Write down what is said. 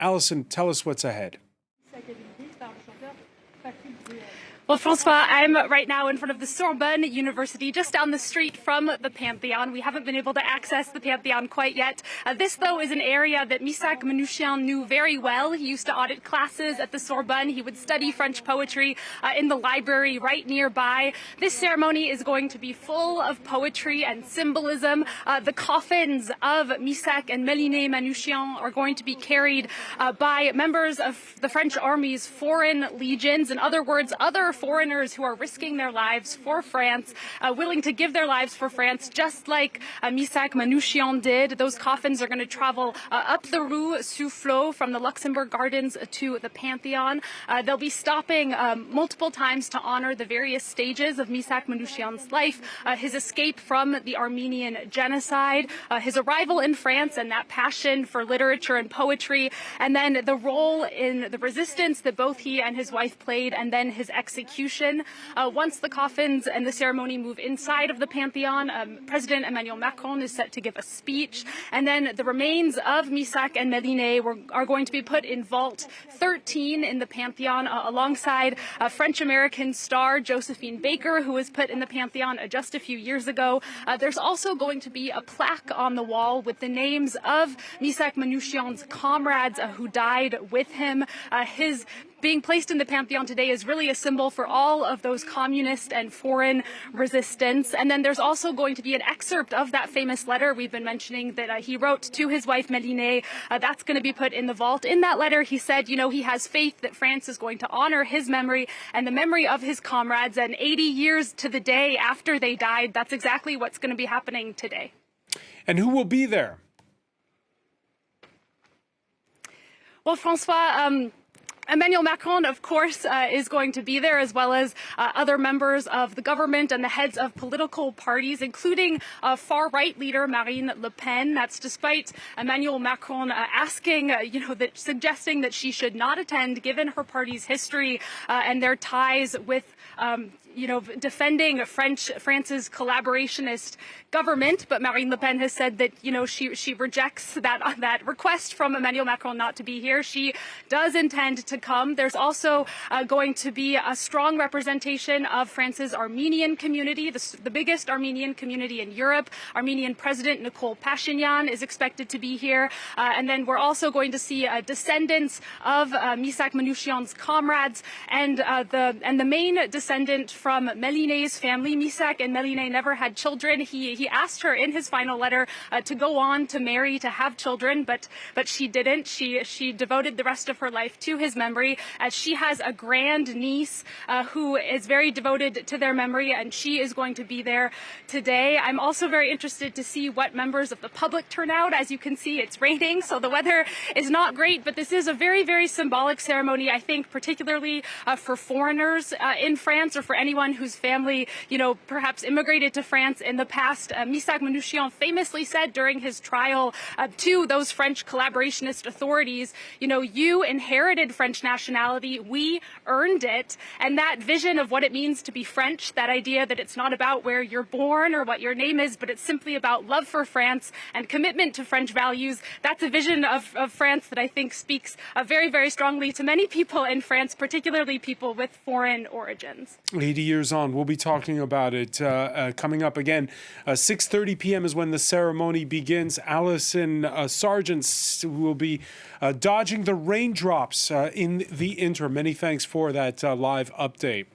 Alison, tell us what's ahead. Well, Francois, I'm right now in front of the Sorbonne University, just down the street from the Pantheon. We haven't been able to access the Pantheon quite yet. This, though, is an area that Missak Manouchian knew very well. He used to audit classes at the Sorbonne. He would study French poetry in the library right nearby. This ceremony is going to be full of poetry and symbolism. The coffins of Missak and Melinee Manouchian are going to be carried by members of the French Army's foreign legions. In other words, other foreigners who are risking their lives for France, willing to give their lives for France, just like Missak Manouchian did. Those coffins are going to travel up the Rue Soufflot from the Luxembourg Gardens to the Pantheon. They'll be stopping multiple times to honor the various stages of Missak Manouchian's life, his escape from the Armenian genocide, his arrival in France and that passion for literature and poetry, and then the role in the resistance that both he and his wife played, and then his execution. Once the coffins and the ceremony move inside of the Pantheon, President Emmanuel Macron is set to give a speech, and then the remains of Missak and Melinee are going to be put in Vault 13 in the Pantheon alongside French-American star Josephine Baker, who was put in the Pantheon just a few years ago. There's also going to be a plaque on the wall with the names of Missak Manouchian's comrades who died with him. His being placed in the Pantheon today is really a symbol for all of those communist and foreign resistance. And then there's also going to be an excerpt of that famous letter we've been mentioning that he wrote to his wife Melinee. That's going to be put in the vault. In that letter, he said, you know, he has faith that France is going to honor his memory and the memory of his comrades. And 80 years to the day after they died, that's exactly what's going to be happening today. And who will be there? Well, Francois, Emmanuel Macron, of course, is going to be there, as well as other members of the government and the heads of political parties, including far-right leader Marine Le Pen. That's despite Emmanuel Macron asking, suggesting that she should not attend, given her party's history and their ties with defending France's collaborationist government. But Marine Le Pen has said that, she rejects that request from Emmanuel Macron not to be here. She does intend to come. There's also going to be a strong representation of France's Armenian community, the biggest Armenian community in Europe. Armenian President Nicole Pashinyan is expected to be here. And then we're also going to see descendants of Missak Manouchian's comrades and the main descendant from Melinee's family. Missak and Melinee never had children. He asked her in his final letter to go on to marry, to have children, but she didn't. She devoted the rest of her life to his memory, as she has a grand niece who is very devoted to their memory, and she is going to be there today. I'm also very interested to see what members of the public turn out. As you can see, it's raining, so the weather is not great, but this is a very, very symbolic ceremony, I think, particularly for foreigners in France, or for anyone whose family, perhaps immigrated to France in the past. Missak Manouchian famously said during his trial to those French collaborationist authorities, you inherited French nationality, we earned it. And that vision of what it means to be French, that idea that it's not about where you're born or what your name is, but it's simply about love for France and commitment to French values, that's a vision of France that I think speaks very, very strongly to many people in France, particularly people with foreign origins. 80 years on, we'll be talking about it coming up again. 6:30 p.m. is when the ceremony begins. Alison Sargent will be dodging the raindrops in the interim. Many thanks for that live update.